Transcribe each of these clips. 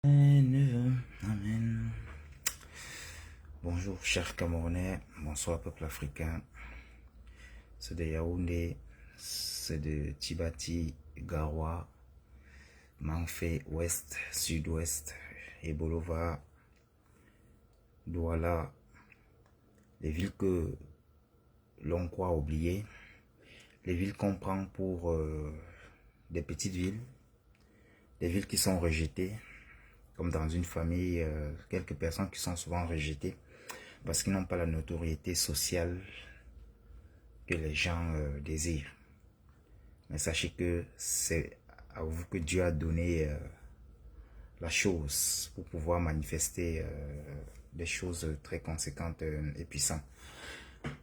Amen. Amen. Bonjour chers Camerounais, bonsoir peuple africain. C'est de Yaoundé, c'est de Tibati, Garoua, Manfé, Ouest, Sud-Ouest, Ebolova, Douala, les villes que l'on croit oublier, les villes qu'on prend pour des petites villes, des villes qui sont rejetées, comme dans une famille, quelques personnes qui sont souvent rejetées parce qu'ils n'ont pas la notoriété sociale que les gens désirent. Mais sachez que c'est à vous que Dieu a donné la chose pour pouvoir manifester des choses très conséquentes et puissantes.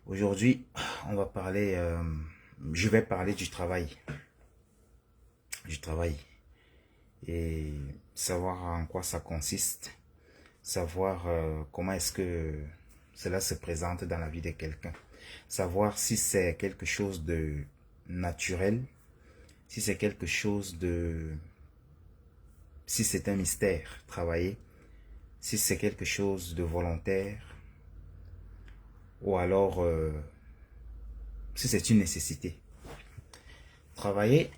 Aujourd'hui, on va parler, je vais parler du travail. Du travail. Et savoir en quoi ça consiste. Savoir comment est-ce que cela se présente dans la vie de quelqu'un. Savoir si c'est quelque chose de naturel, si c'est quelque chose de... si c'est un mystère, travailler, si c'est quelque chose de volontaire, ou alors si c'est une nécessité. Travailler,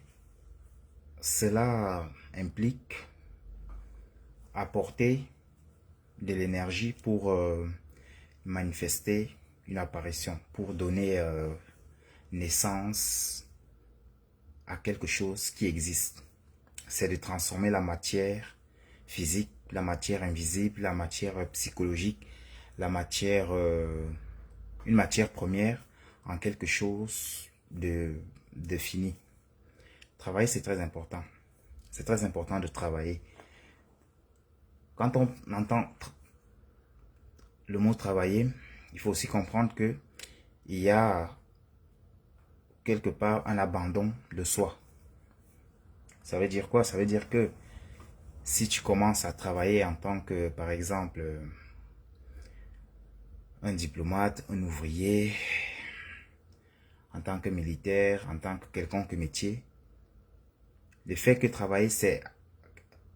cela implique apporter de l'énergie pour manifester une apparition, pour donner naissance à quelque chose qui existe. C'est de transformer la matière physique, la matière invisible, la matière psychologique, la matière, une matière première en quelque chose de fini. Travailler, c'est très important. C'est très important de travailler. Quand on entend le mot travailler, il faut aussi comprendre que il y a quelque part un abandon de soi. Ça veut dire quoi? Ça veut dire que si tu commences à travailler en tant que, par exemple, un diplomate, un ouvrier, en tant que militaire, en tant que quelconque métier, le fait que travailler, c'est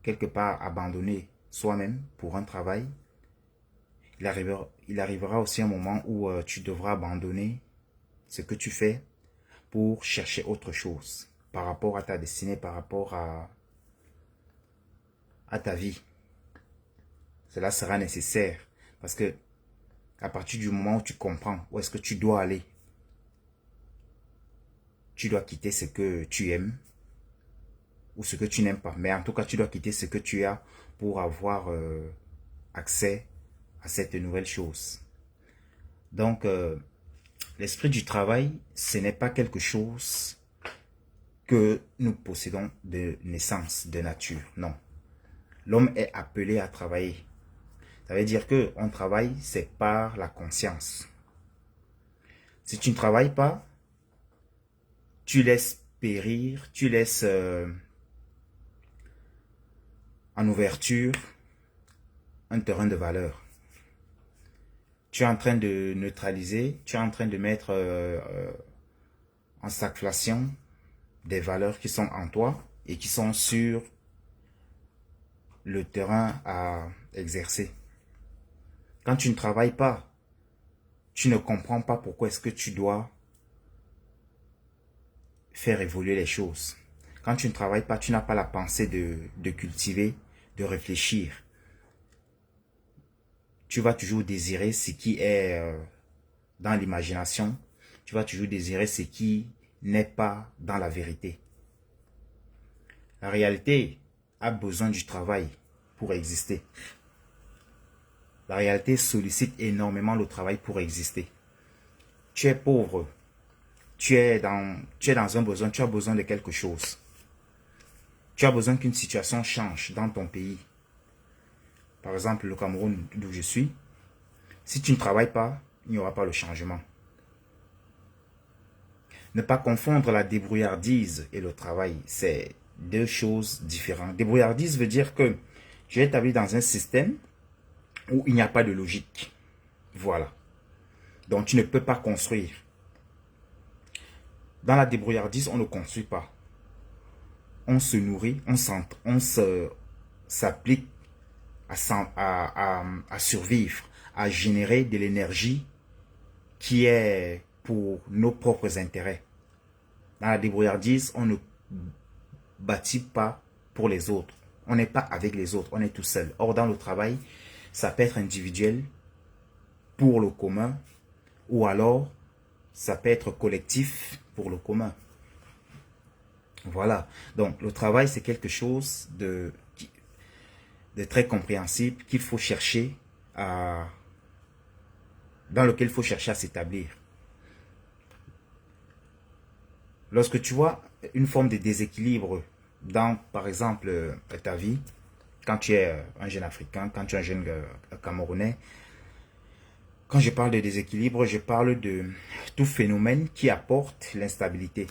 quelque part abandonner soi-même pour un travail, il arrivera aussi un moment où tu devras abandonner ce que tu fais pour chercher autre chose par rapport à ta destinée, par rapport à ta vie. Cela sera nécessaire parce que à partir du moment où tu comprends où est-ce que tu dois aller, tu dois quitter ce que tu aimes ou ce que tu n'aimes pas. Mais en tout cas, tu dois quitter ce que tu as pour avoir accès à cette nouvelle chose. Donc, l'esprit du travail, ce n'est pas quelque chose que nous possédons de naissance, de nature. Non. L'homme est appelé à travailler. Ça veut dire que on travaille, c'est par la conscience. Si tu ne travailles pas, tu laisses périr, tu laisses en ouverture un terrain de valeur. Tu es en train de neutraliser, tu es en train de mettre en stagflation des valeurs qui sont en toi et qui sont sur le terrain à exercer. Quand tu ne travailles pas, tu ne comprends pas pourquoi est-ce que tu dois faire évoluer les choses. Quand tu ne travailles pas, tu n'as pas la pensée de cultiver, de réfléchir. Tu vas toujours désirer ce qui est dans l'imagination. Tu vas toujours désirer ce qui n'est pas dans la vérité. La réalité a besoin du travail pour exister. La réalité sollicite énormément le travail pour exister. Tu es pauvre, tu es dans un besoin, tu as besoin de quelque chose. Tu as besoin qu'une situation change dans ton pays. Par exemple, le Cameroun, d'où je suis. Si tu ne travailles pas, il n'y aura pas le changement. Ne pas confondre la débrouillardise et le travail, c'est deux choses différentes. Débrouillardise veut dire que tu es établi dans un système où il n'y a pas de logique. Voilà. Donc tu ne peux pas construire. Dans la débrouillardise, on ne construit pas. On se nourrit, on s'applique à survivre, à générer de l'énergie qui est pour nos propres intérêts. Dans la débrouillardise, on ne bâtit pas pour les autres. On n'est pas avec les autres, on est tout seul. Or, dans le travail, ça peut être individuel, pour le commun, ou alors, ça peut être collectif pour le commun. Voilà. Donc, le travail, c'est quelque chose de très compréhensible qu'il faut chercher à... dans lequel il faut chercher à s'établir. Lorsque tu vois une forme de déséquilibre dans, par exemple, ta vie, quand tu es un jeune Africain, quand tu es un jeune Camerounais, quand je parle de déséquilibre, je parle de tout phénomène qui apporte l'instabilité,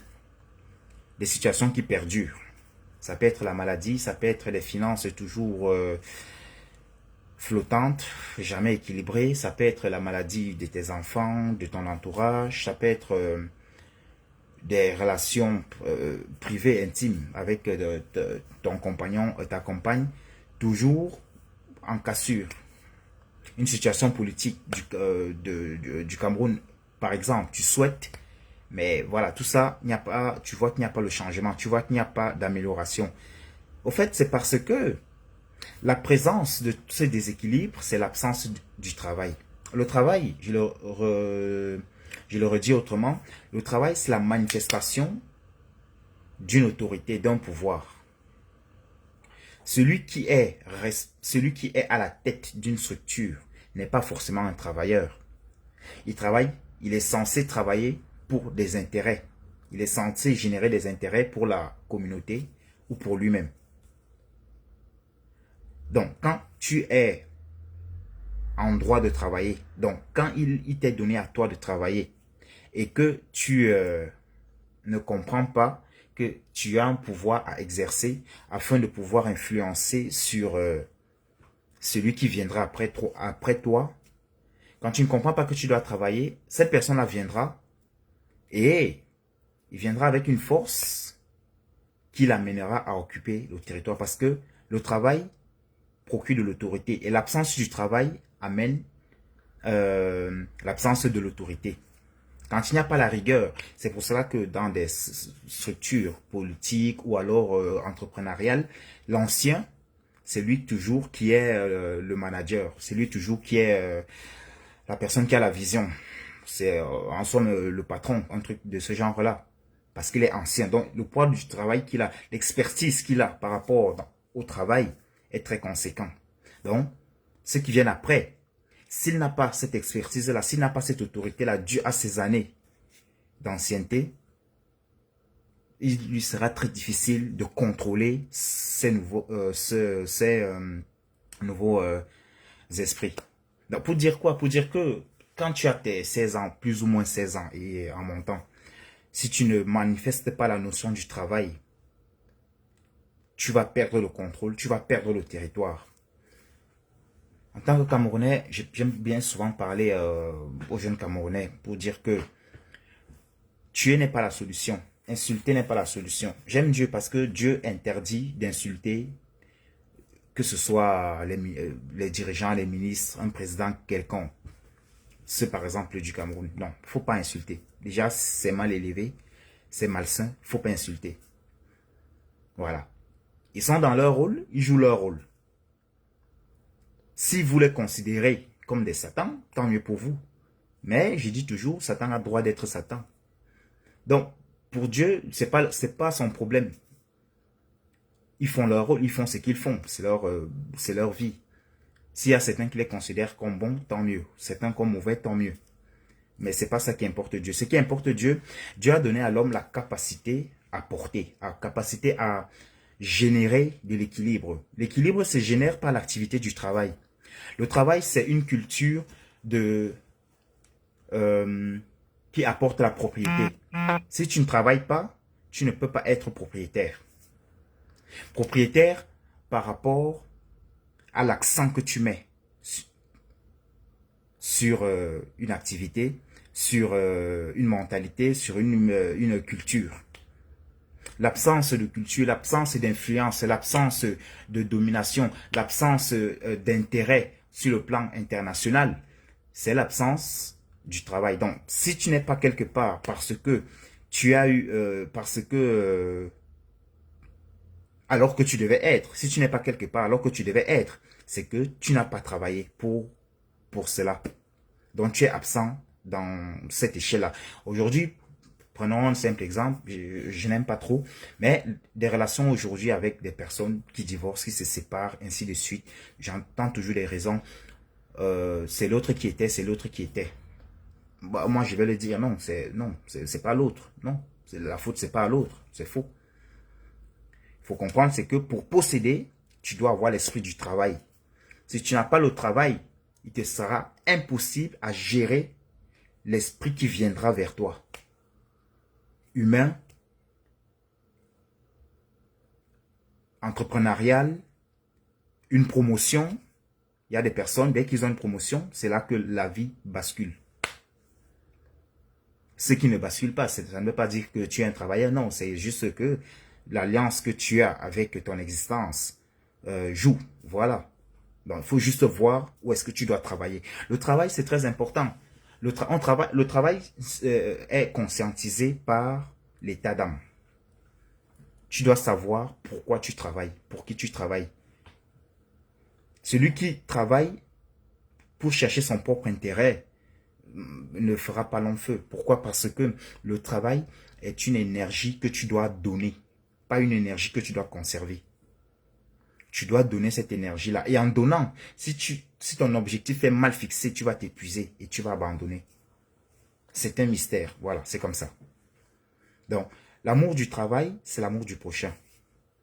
des situations qui perdurent. Ça peut être la maladie, ça peut être les finances toujours flottantes, jamais équilibrées, ça peut être la maladie de tes enfants, de ton entourage, ça peut être des relations privées, intimes avec ton compagnon, ta compagne, toujours en cassure. Une situation politique du Cameroun, par exemple, tu souhaites, mais voilà, tout ça, il n'y a pas, tu vois qu'il n'y a pas le changement, tu vois qu'il n'y a pas d'amélioration. Au fait, c'est parce que la présence de ce déséquilibre, c'est l'absence du travail. Le travail, je le redis autrement, le travail, c'est la manifestation d'une autorité, d'un pouvoir. Celui qui est à la tête d'une structure n'est pas forcément un travailleur. Il est censé travailler pour des intérêts. Il est censé générer des intérêts pour la communauté ou pour lui-même. Donc, quand tu es en droit de travailler, donc quand il t'est donné à toi de travailler et que tu ne comprends pas que tu as un pouvoir à exercer afin de pouvoir influencer sur celui qui viendra après toi. Quand tu ne comprends pas que tu dois travailler, cette personne-là viendra et il viendra avec une force qui l'amènera à occuper le territoire parce que le travail procure de l'autorité et l'absence du travail amène l'absence de l'autorité. Quand il n'y a pas la rigueur, c'est pour cela que dans des structures politiques ou alors entrepreneuriales, l'ancien, c'est lui toujours qui est le manager, c'est lui toujours qui est la personne qui a la vision. C'est en somme le patron, un truc de ce genre-là, parce qu'il est ancien. Donc le poids du travail qu'il a, l'expertise qu'il a par rapport au travail est très conséquent. Donc, ceux qui viennent après, s'il n'a pas cette expertise-là, s'il n'a pas cette autorité-là due à ses années d'ancienneté, il lui sera très difficile de contrôler ces nouveaux esprits. Donc, pour dire quoi? Pour dire que quand tu as tes 16 ans, plus ou moins 16 ans et en montant, si tu ne manifestes pas la notion du travail, tu vas perdre le contrôle, tu vas perdre le territoire. En tant que Camerounais, j'aime bien souvent parler aux jeunes Camerounais pour dire que tuer n'est pas la solution, insulter n'est pas la solution. J'aime Dieu parce que Dieu interdit d'insulter, que ce soit les dirigeants, les ministres, un président quelconque. Ceux par exemple du Cameroun. Non, il ne faut pas insulter. Déjà, c'est mal élevé, c'est malsain, il ne faut pas insulter. Voilà. Ils sont dans leur rôle, ils jouent leur rôle. Si vous les considérez comme des satans, tant mieux pour vous. Mais je dis toujours, Satan a le droit d'être Satan. Donc, pour Dieu, c'est pas son problème. Ils font leur rôle, ils font ce qu'ils font. C'est leur vie. S'il y a certains qui les considèrent comme bons, tant mieux. Certains comme mauvais, tant mieux. Mais c'est pas ça qui importe Dieu. Ce qui importe Dieu, Dieu a donné à l'homme la capacité à porter, la capacité à générer de l'équilibre. L'équilibre se génère par l'activité du travail. Le travail, c'est une culture qui apporte la propriété. Si tu ne travailles pas, tu ne peux pas être propriétaire. Propriétaire par rapport à l'accent que tu mets sur une activité, sur une mentalité, sur une culture. l'absence de culture, l'absence d'influence, l'absence de domination, l'absence d'intérêt sur le plan international, c'est l'absence du travail. Donc, si tu n'es pas quelque part parce que tu as eu, alors que tu devais être, si tu n'es pas quelque part alors que tu devais être, c'est que tu n'as pas travaillé pour cela. Donc, tu es absent dans cette échelle-là. Aujourd'hui, prenons un simple exemple, je n'aime pas trop, mais des relations aujourd'hui avec des personnes qui divorcent, qui se séparent, ainsi de suite, j'entends toujours des raisons. C'est l'autre qui était, c'est l'autre qui était. Bah, moi, je vais le dire, non, c'est pas l'autre, non. La faute, c'est pas à l'autre, c'est faux. Il faut comprendre, c'est que pour posséder, tu dois avoir l'esprit du travail. Si tu n'as pas le travail, il te sera impossible à gérer l'esprit qui viendra vers toi. Humain, entrepreneurial, une promotion. Il y a des personnes, dès qu'ils ont une promotion, c'est là que la vie bascule. Ceux qui ne basculent pas, ça ne veut pas dire que tu es un travailleur, non, c'est juste que l'alliance que tu as avec ton existence joue, voilà. Donc, il faut juste voir où est-ce que tu dois travailler. Le travail, c'est très important. Le travail est conscientisé par l'état d'âme. Tu dois savoir pourquoi tu travailles, pour qui tu travailles. Celui qui travaille pour chercher son propre intérêt ne fera pas long feu. Pourquoi? Parce que le travail est une énergie que tu dois donner, pas une énergie que tu dois conserver. Tu dois donner cette énergie-là. Et en donnant, si ton objectif est mal fixé, tu vas t'épuiser et tu vas abandonner. C'est un mystère. Voilà, c'est comme ça. Donc, l'amour du travail, c'est l'amour du prochain.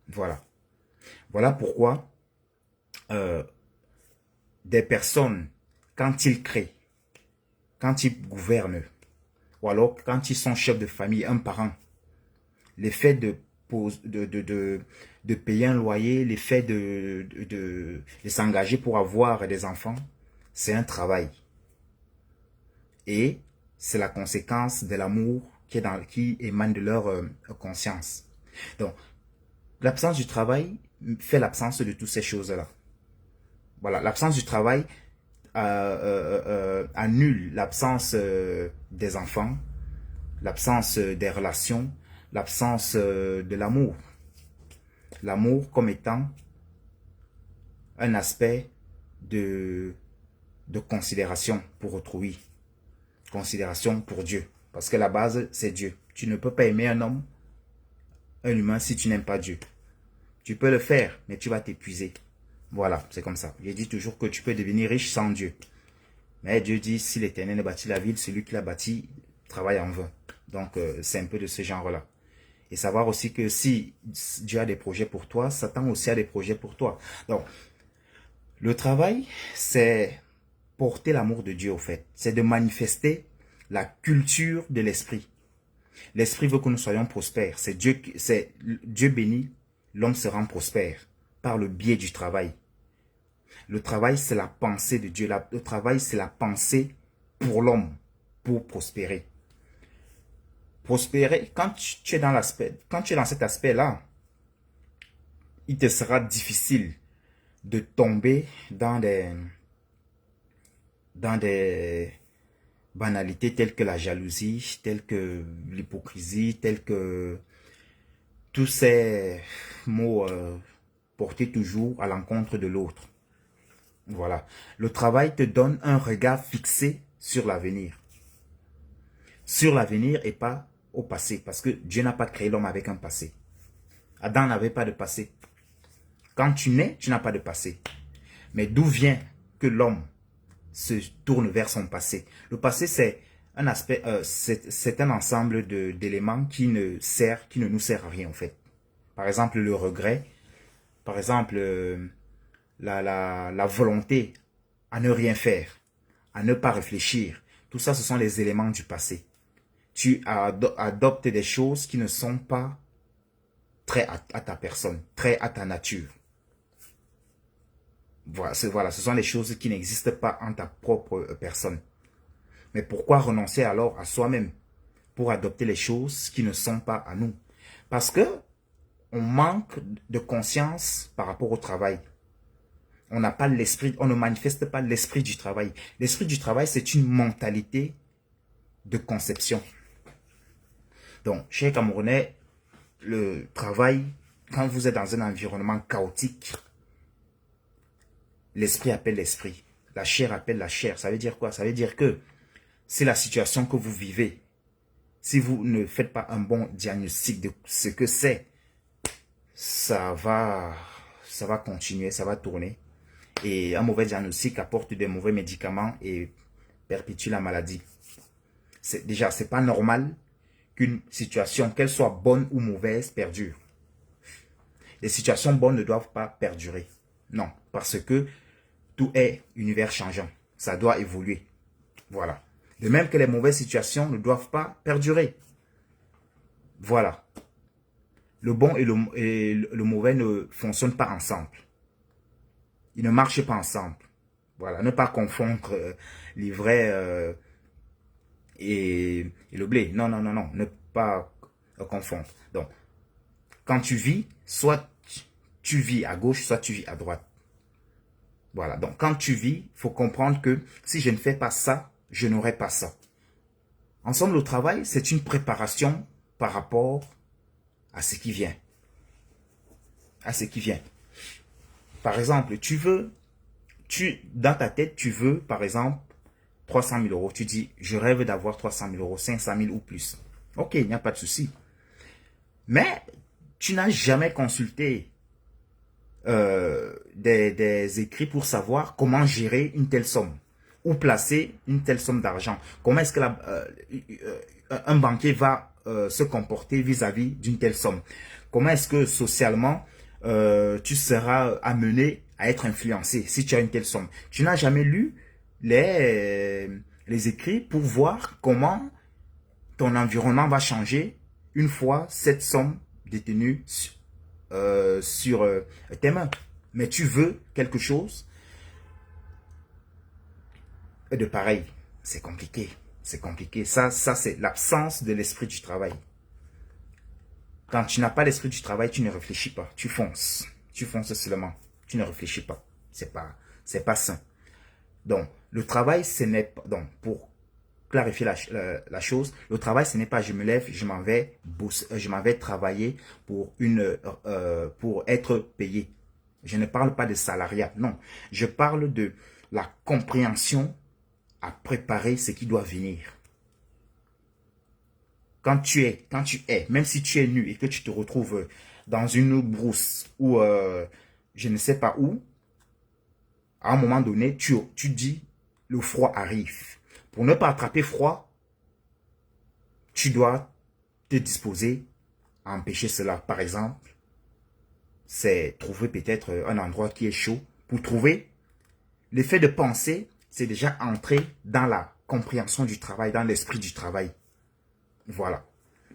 Voilà. Voilà pourquoi des personnes, quand ils créent, quand ils gouvernent, ou alors quand ils sont chefs de famille, un parent, l'effet de payer un loyer, l'effet de s'engager pour avoir des enfants, c'est un travail. Et c'est la conséquence de l'amour qui émane de leur conscience. Donc, l'absence du travail fait l'absence de toutes ces choses-là. Voilà, l'absence du travail annule l'absence des enfants, l'absence des relations, l'absence de l'amour. L'amour comme étant un aspect de considération pour autrui, considération pour Dieu. Parce que la base, c'est Dieu. Tu ne peux pas aimer un homme, un humain, si tu n'aimes pas Dieu. Tu peux le faire, mais tu vas t'épuiser. Voilà, c'est comme ça. Je dis toujours que tu peux devenir riche sans Dieu. Mais Dieu dit, si l'Éternel ne bâtit la ville, celui qui l'a bâti travaille en vain. Donc, c'est un peu de ce genre-là. Et savoir aussi que si Dieu a des projets pour toi, Satan aussi a des projets pour toi. Donc, le travail, c'est porter l'amour de Dieu, au fait. C'est de manifester la culture de l'esprit. L'esprit veut que nous soyons prospères. C'est Dieu béni, l'homme se rend prospère par le biais du travail. Le travail, c'est la pensée de Dieu. Le travail, c'est la pensée pour l'homme, pour prospérer. Prospérer, quand tu es dans cet aspect-là, il te sera difficile de tomber dans des banalités telles que la jalousie, telles que l'hypocrisie, telles que tous ces mots portés toujours à l'encontre de l'autre. Voilà. Le travail te donne un regard fixé sur l'avenir. Sur l'avenir et pas au passé. Parce que Dieu n'a pas créé l'homme avec un passé. Adam n'avait pas de passé. Quand tu nais, tu n'as pas de passé. Mais d'où vient que l'homme se tourne vers son passé? Le passé, c'est un aspect, c'est un ensemble d'éléments qui ne nous sert à rien en fait. Par exemple, le regret. Par exemple, la volonté à ne rien faire, à ne pas réfléchir. Tout ça, ce sont les éléments du passé. Tu adoptes des choses qui ne sont pas très à ta personne, très à ta nature. Voilà, ce sont les choses qui n'existent pas en ta propre personne. Mais pourquoi renoncer alors à soi-même pour adopter les choses qui ne sont pas à nous? Parce que on manque de conscience par rapport au travail. On n'a pas l'esprit, on ne manifeste pas l'esprit du travail. L'esprit du travail, c'est une mentalité de conception. Donc, chez Camerounais, le travail, quand vous êtes dans un environnement chaotique, l'esprit appelle l'esprit. La chair appelle la chair. Ça veut dire quoi? Ça veut dire que c'est la situation que vous vivez. Si vous ne faites pas un bon diagnostic de ce que c'est, ça va continuer, ça va tourner. Et un mauvais diagnostic apporte des mauvais médicaments et perpétue la maladie. Déjà, c'est pas normal qu'une situation, qu'elle soit bonne ou mauvaise, perdure. Les situations bonnes ne doivent pas perdurer. Non, parce que tout est univers changeant. Ça doit évoluer. Voilà. De même que les mauvaises situations ne doivent pas perdurer. Voilà. Le bon et le mauvais ne fonctionnent pas ensemble. Ils ne marchent pas ensemble. Voilà. Ne pas confondre l'ivraie et le blé. Non, non, non, non. Ne pas confondre. Donc, quand tu vis, soit tu vis à gauche, soit tu vis à droite. Voilà. Donc, quand tu vis, il faut comprendre que si je ne fais pas ça, je n'aurai pas ça. Ensemble au travail, c'est une préparation par rapport à ce qui vient. À ce qui vient. Par exemple, dans ta tête, tu veux, par exemple, 300 000 euros. Tu dis, je rêve d'avoir 300 000 euros, 500 000 ou plus. Ok, il n'y a pas de souci. Mais tu n'as jamais consulté des écrits pour savoir comment gérer une telle somme ou placer une telle somme d'argent. Comment est-ce que un banquier va se comporter vis-à-vis d'une telle somme? Comment est-ce que socialement tu seras amené à être influencé si tu as une telle somme? Tu n'as jamais lu les écrits pour voir comment ton environnement va changer une fois cette somme détenue sur tes mains. Mais tu veux quelque chose de pareil. C'est compliqué. C'est compliqué. Ça c'est l'absence de l'esprit du travail. Quand tu n'as pas l'esprit du travail, tu ne réfléchis pas. Tu fonces. Tu fonces seulement. Tu ne réfléchis pas. C'est pas sain. Donc, le travail, ce n'est pas... Donc, pour clarifier la chose, le travail, ce n'est pas je me lève, je m'en vais bosser, je m'en vais travailler pour être payé. Je ne parle pas de salariat, non. Je parle de la compréhension à préparer ce qui doit venir. Quand tu es, même si tu es nu et que tu te retrouves dans une brousse ou je ne sais pas où, à un moment donné, tu dis, le froid arrive. Pour ne pas attraper froid, tu dois te disposer à empêcher cela. Par exemple, c'est trouver peut-être un endroit qui est chaud. Pour trouver, l'effet de penser, c'est déjà entrer dans la compréhension du travail, dans l'esprit du travail. Voilà.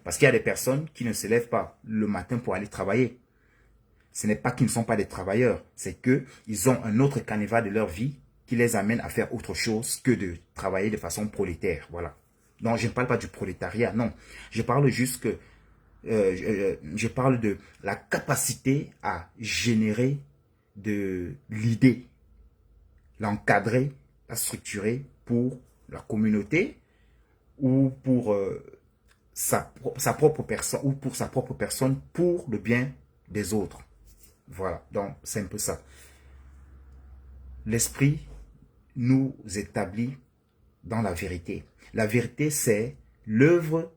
Parce qu'il y a des personnes qui ne se lèvent pas le matin pour aller travailler. Ce n'est pas qu'ils ne sont pas des travailleurs, c'est qu'ils ont un autre canevas de leur vie qui les amène à faire autre chose que de travailler de façon prolétaire. Voilà. Donc, je ne parle pas du prolétariat, non. Je parle juste que je parle de la capacité à générer de l'idée, l'encadrer, la structurer pour la communauté ou pour sa propre personne ou pour sa propre personne pour le bien des autres. Voilà, donc c'est un peu ça. L'esprit nous établit dans la vérité. La vérité, c'est l'œuvre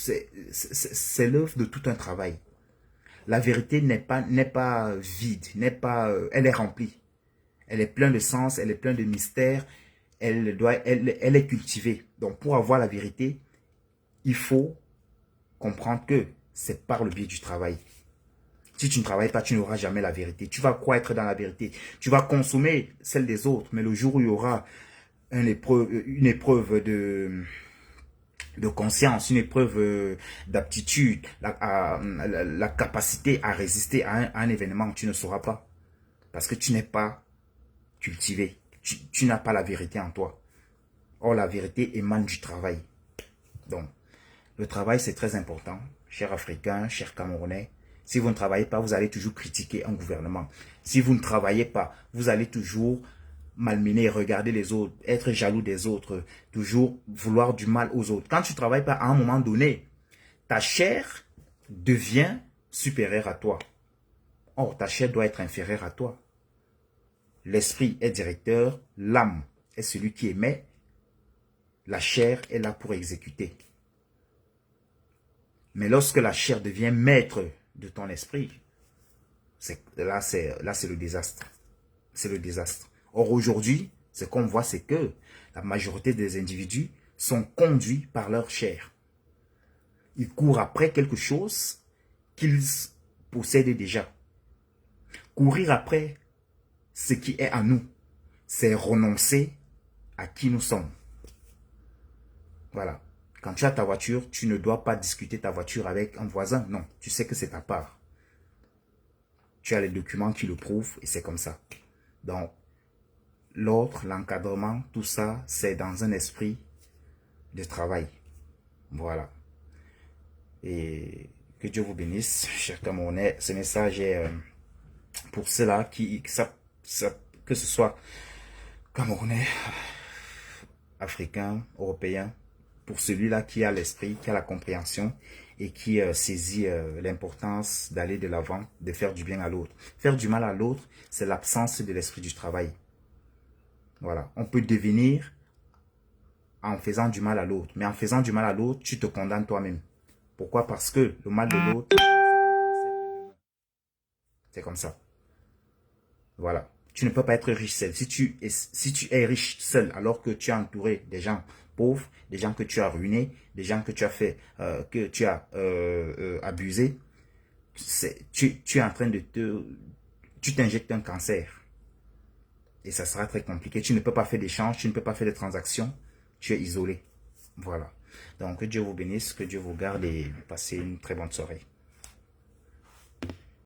c'est l'œuvre de tout un travail. La vérité n'est pas vide, elle est remplie. Elle est pleine de sens, elle est pleine de mystères, elle est cultivée. Donc pour avoir la vérité, il faut comprendre que c'est par le biais du travail. Si tu ne travailles pas, tu n'auras jamais la vérité. Tu vas croire être dans la vérité. Tu vas consommer celle des autres. Mais le jour où il y aura une épreuve de conscience, une épreuve d'aptitude, la capacité à résister à un événement, tu ne sauras pas. Parce que tu n'es pas cultivé. Tu n'as pas la vérité en toi. Or, la vérité émane du travail. Donc, le travail, c'est très important. chers Africains, chers Camerounais, si vous ne travaillez pas, vous allez toujours critiquer un gouvernement. Si vous ne travaillez pas, vous allez toujours malmener, regarder les autres, être jaloux des autres, toujours vouloir du mal aux autres. Quand tu ne travailles pas, à un moment donné, ta chair devient supérieure à toi. Or, ta chair doit être inférieure à toi. L'esprit est directeur, l'âme est celui qui émet, la chair est là pour exécuter. Mais lorsque la chair devient maître de ton esprit, là c'est le désastre. C'est le désastre. Or aujourd'hui, ce qu'on voit, c'est que la majorité des individus sont conduits par leur chair. Ils courent après quelque chose qu'ils possèdent déjà. Courir après ce qui est à nous, c'est renoncer à qui nous sommes. Voilà. Quand tu as ta voiture, tu ne dois pas discuter ta voiture avec un voisin. Non, tu sais que c'est ta part. Tu as les documents qui le prouvent et c'est comme ça. Donc, l'ordre, l'encadrement, tout ça, c'est dans un esprit de travail. Voilà. Et que Dieu vous bénisse, chers Camerounais. Ce message est pour ceux-là que ce soit Camerounais, Africain, Européen, pour celui-là qui a l'esprit, qui a la compréhension et qui saisit l'importance d'aller de l'avant, de faire du bien à l'autre. Faire du mal à l'autre, c'est l'absence de l'esprit du travail. Voilà. On peut devenir en faisant du mal à l'autre. Mais en faisant du mal à l'autre, tu te condamnes toi-même. Pourquoi? Parce que le mal de l'autre, c'est comme ça. Voilà. Tu ne peux pas être riche seul. Si tu es riche seul, alors que tu es entouré des gens pauvres, des gens que tu as ruinés, des gens que tu as fait, que tu as abusé, tu es en train de tu t'injectes un cancer. Et ça sera très compliqué. Tu ne peux pas faire d'échanges, tu ne peux pas faire de transactions. Tu es isolé. Voilà. Donc, que Dieu vous bénisse, que Dieu vous garde et passez une très bonne soirée.